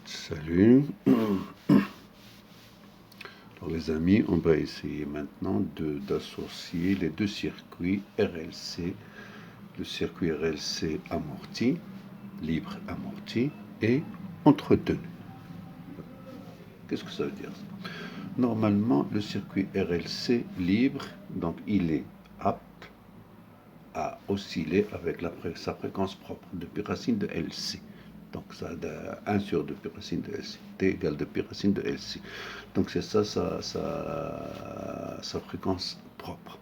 Salut. Alors les amis, on va essayer maintenant d'associer les deux circuits RLC, le circuit RLC amorti, libre amorti et entretenu. Qu'est-ce que ça veut dire ça? Normalement, le circuit RLC libre, donc il est apte à osciller avec sa fréquence propre de pi racine de LC. Donc ça a 1 sur 2 pi racine de LC. T égale 2 pi racine de LC. Donc c'est ça sa fréquence propre.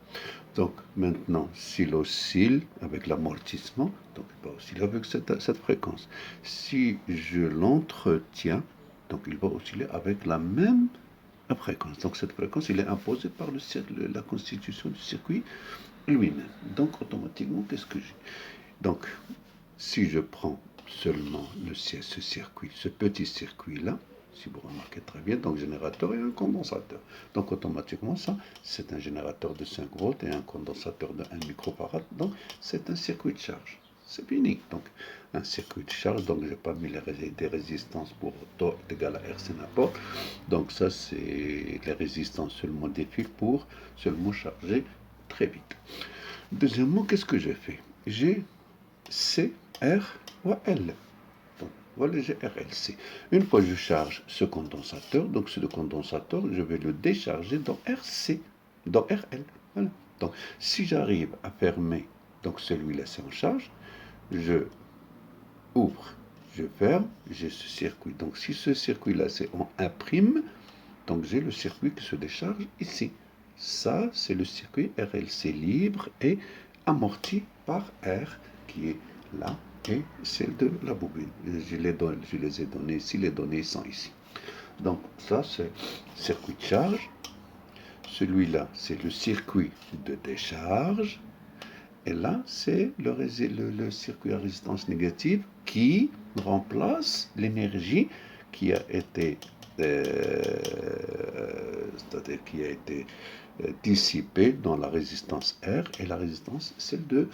Donc maintenant, s'il oscille avec l'amortissement, donc il va osciller avec cette fréquence. Si je l'entretiens, donc il va osciller avec la même fréquence. Donc cette fréquence, il est imposée par la constitution du circuit lui-même. Donc automatiquement, qu'est-ce que j'ai? Donc si je prends seulement ce circuit, ce petit circuit-là, si vous remarquez très bien, donc générateur et un condensateur. Donc automatiquement, ça, c'est un générateur de 5 volts et un condensateur de 1 microfarad. Donc c'est un circuit de charge. C'est fini. Donc un circuit de charge, donc je n'ai pas mis des résistances pour taux égal à RC n'importe. Donc ça, c'est les résistances seulement des fils pour seulement charger très vite. Deuxièmement, qu'est-ce que j'ai fait? J'ai C, R ou L. Donc, voilà, j'ai RLC. Une fois que je charge ce condensateur, donc ce condensateur, je vais le décharger dans RC, dans RL. Voilà. Donc, si j'arrive à fermer, donc celui-là c'est en charge, je ouvre, je ferme, j'ai ce circuit. Donc, si ce circuit-là c'est en 1', donc j'ai le circuit qui se décharge ici. Ça, c'est le circuit RLC libre et amorti par R qui est là et celle de la bobine. Je les ai donnés ici, les données sont ici. Donc ça, c'est circuit de charge. Celui-là, c'est le circuit de décharge. Et là, c'est le circuit à résistance négative qui remplace l'énergie qui a été c'est-à-dire qui a été dissipée dans la résistance R et la résistance celle de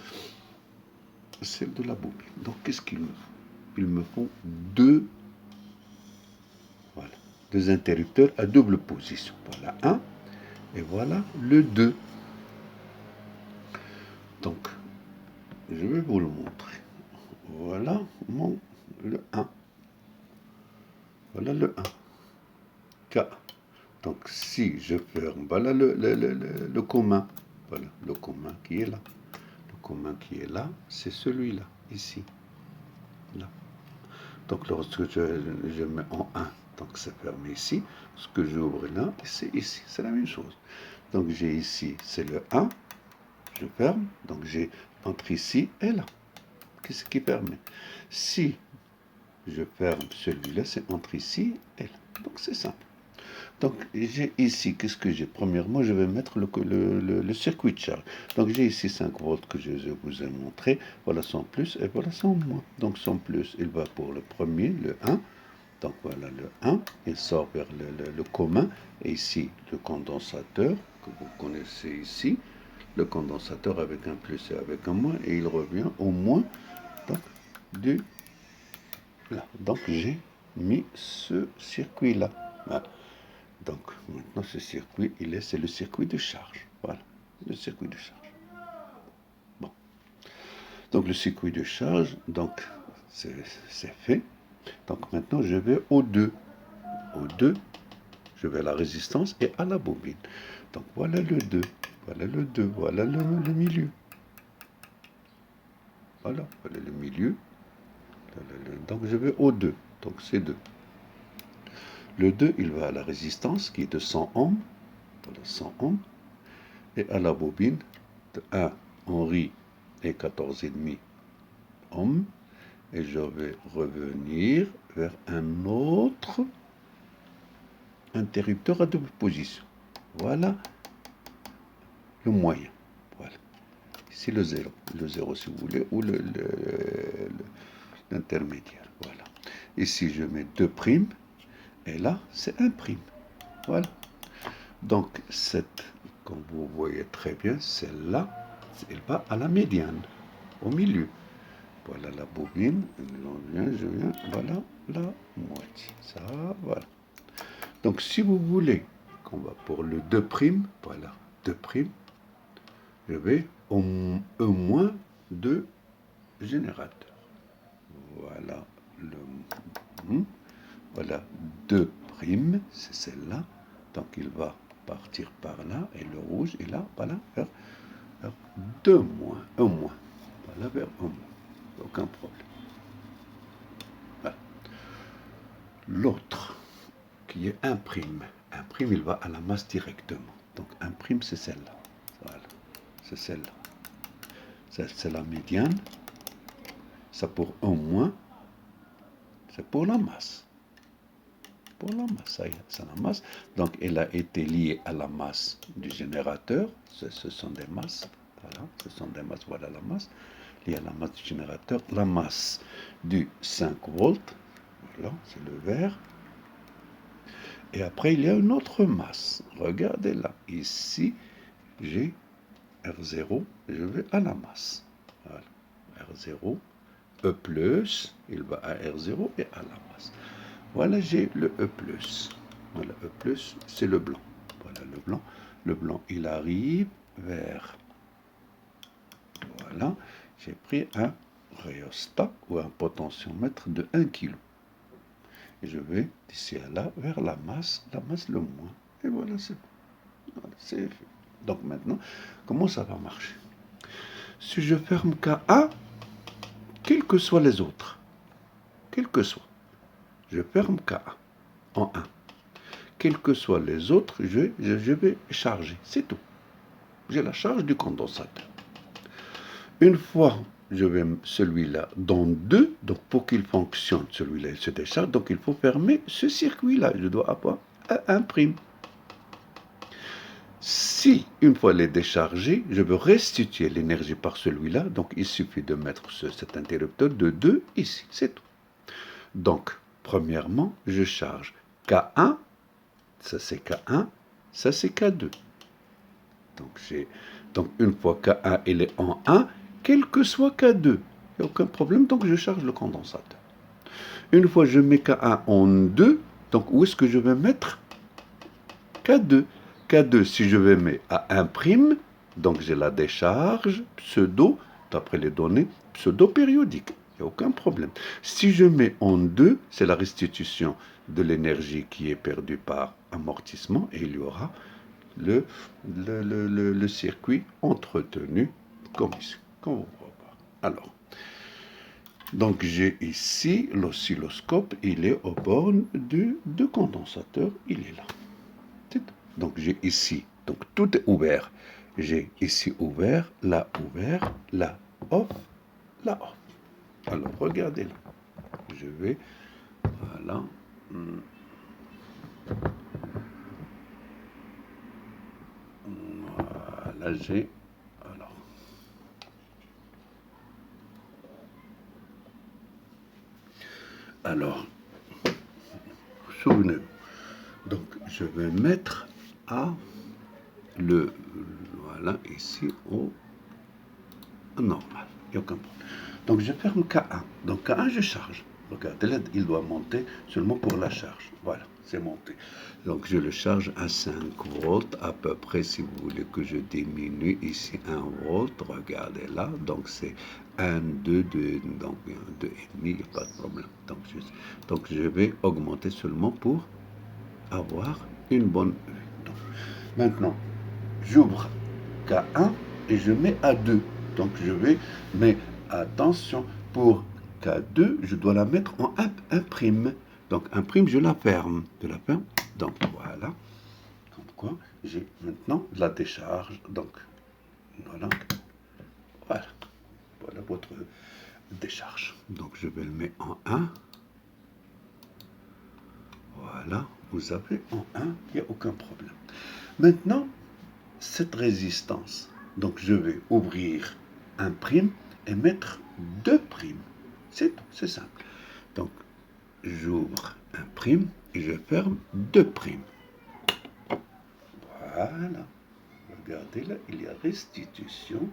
la bobine. Donc qu'est-ce qu'il me faut? Il me faut deux interrupteurs à double position. Voilà un et voilà le 2. Donc je vais vous le montrer. Voilà le 1. Voilà le 1. K. Donc si je ferme, voilà le commun. Voilà le commun qui est là. Le commun qui est là, c'est celui-là, ici. Là. Donc lorsque je mets en 1, donc c'est fermé ici. Ce que j'ouvre là, c'est ici. C'est la même chose. Donc j'ai ici, c'est le 1. Je ferme. Donc j'ai entre ici et là. Qu'est-ce qui permet? Si je ferme celui-là, c'est entre ici et là. Donc c'est simple. Donc j'ai ici, qu'est-ce que j'ai? Premièrement, je vais mettre le circuit de charge. Donc j'ai ici 5 volts que je vous ai montré. Voilà son plus et voilà son moins. Donc son plus, il va pour le premier, le 1. Donc voilà le 1, il sort vers le commun. Et ici, le condensateur, que vous connaissez ici. Le condensateur avec un plus et avec un moins. Et il revient au moins donc, du là. Donc j'ai mis ce circuit-là. Voilà. Donc maintenant ce circuit, c'est le circuit de charge. Voilà, le circuit de charge. Bon. Donc le circuit de charge, donc c'est fait. Donc maintenant je vais au 2. Au 2, je vais à la résistance et à la bobine. Donc voilà le 2. Voilà le 2. Voilà le milieu. Voilà le milieu. Donc je vais au 2. Donc c'est 2. Le 2, il va à la résistance qui est de 100 ohms. Voilà, 100 ohms. Et à la bobine de 1 Henri et 14,5 ohms. Et je vais revenir vers un autre interrupteur à double position. Voilà le moyen. Voilà. Ici le 0. Le 0 si vous voulez, ou l'intermédiaire. Voilà. Ici je mets 2 primes. Et là, c'est 1 prime. Voilà. Donc, comme vous voyez très bien, celle-là, elle va à la médiane, au milieu. Voilà la bobine. Je viens, voilà la moitié. Ça, voilà. Donc, si vous voulez qu'on va pour le 2', voilà, 2', je vais au moins 2 générateurs. Voilà voilà 2', c'est celle-là. Donc, il va partir par là, et le rouge est là, voilà, vers 2 moins, 1 moins. Voilà, vers 1 moins. Aucun problème. Voilà. L'autre, qui est 1'. 1', il va à la masse directement. Donc 1', c'est celle-là. Voilà, c'est celle-là. C'est la médiane. Ça pour 1 moins, c'est pour la masse. Pour la masse, ça y est, c'est la masse. Donc elle a été liée à la masse du générateur. Ce sont des masses. Voilà, ce sont des masses. Voilà la masse. Liée à la masse du générateur. La masse du 5 volts. Voilà, c'est le vert. Et après, il y a une autre masse. Regardez là. Ici, j'ai R0. Je vais à la masse. Voilà. R0. E+, il va à R0 et à la masse. Voilà, j'ai le E+. Voilà, E+, c'est le blanc. Voilà, le blanc. Le blanc, il arrive vers... Voilà, j'ai pris un rhéostat ou un potentiomètre de 1 kg. Et je vais d'ici à là vers la masse le moins. Et voilà, c'est bon. Voilà, c'est fait. Donc maintenant, comment ça va marcher? Si je ferme KA, quels que soient les autres, quels que soient, je ferme KA en 1. Quels que soient les autres, je vais charger. C'est tout. J'ai la charge du condensateur. Une fois je vais celui-là dans 2, donc pour qu'il fonctionne, celui-là il se décharge, donc il faut fermer ce circuit-là. Je dois avoir un prime. Si, une fois il est déchargé, je veux restituer l'énergie par celui-là, donc il suffit de mettre cet interrupteur de 2 ici, c'est tout. Donc, premièrement, je charge K1, ça c'est K1, ça c'est K2. Donc une fois K1 il est en 1, quel que soit K2, il n'y a aucun problème, donc je charge le condensateur. Une fois je mets K1 en 2, donc où est-ce que je vais mettre K2? K2, si je vais mettre à 1', donc j'ai la décharge pseudo, d'après les données, pseudo-périodique. Il n'y a aucun problème. Si je mets en 2, c'est la restitution de l'énergie qui est perdue par amortissement, et il y aura le circuit entretenu comme ici, comme on voit. Alors, donc j'ai ici l'oscilloscope, il est aux bornes de condensateur, il est là. Donc j'ai ici, donc tout est ouvert. J'ai ici ouvert, là, off, là, off. Alors regardez là. Je vais, voilà. Voilà, j'ai, alors, souvenez-vous. Donc je vais mettre à voilà, ici au normal. Il n'y a aucun problème. Donc je ferme K1. Donc K1, je charge. Regardez là, il doit monter seulement pour la charge. Voilà, c'est monté. Donc je le charge à 5 volts à peu près. Si vous voulez que je diminue ici 1 volt, regardez là. Donc c'est 1, 2, 2, donc 2,5, il n'y a pas de problème. Donc je vais augmenter seulement pour avoir une bonne vue. Donc, maintenant, j'ouvre K1 et je mets A2. Donc je vais, mais attention, pour K2, je dois la mettre en 1'. Donc 1', je la ferme. Je la ferme. Donc voilà. Comme quoi, j'ai maintenant la décharge. Donc voilà. Voilà. Voilà votre décharge. Donc je vais le mettre en 1. Voilà. Vous avez en 1, il n'y a aucun problème. Maintenant, cette résistance, donc je vais ouvrir 1' et mettre 2'. C'est tout, c'est simple. Donc j'ouvre 1' et je ferme 2'. Voilà. Regardez là, il y a restitution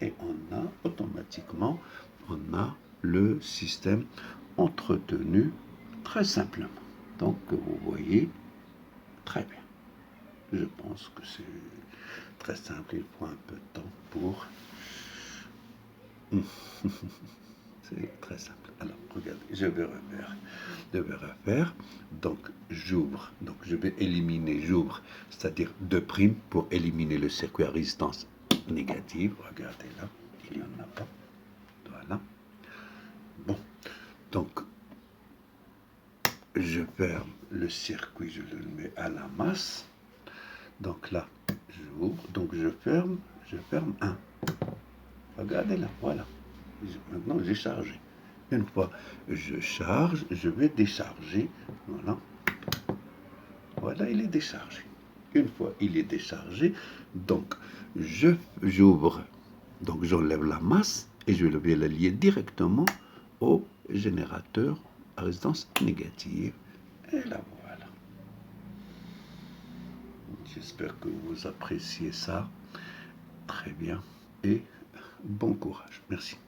et on a automatiquement, on a le système entretenu très simplement. Donc, vous voyez, très bien. Je pense que c'est très simple. Il faut un peu de temps pour... C'est très simple. Alors, regardez, je vais refaire. Donc, j'ouvre. Donc, je vais éliminer, j'ouvre, c'est-à-dire 2' pour éliminer le circuit à résistance négative. Regardez là, il n'y en a pas. Voilà. Bon, donc, je ferme le circuit, je le mets à la masse. Donc là, j'ouvre, donc je ferme 1. Regardez là, voilà. Maintenant, j'ai chargé. Une fois je charge, je vais décharger. Voilà. Voilà, il est déchargé. Une fois il est déchargé, donc j'ouvre, donc j'enlève la masse et je vais la lier directement au générateur à résistance négative. Et là voilà. J'espère que vous appréciez ça. Très bien. Et bon courage. Merci.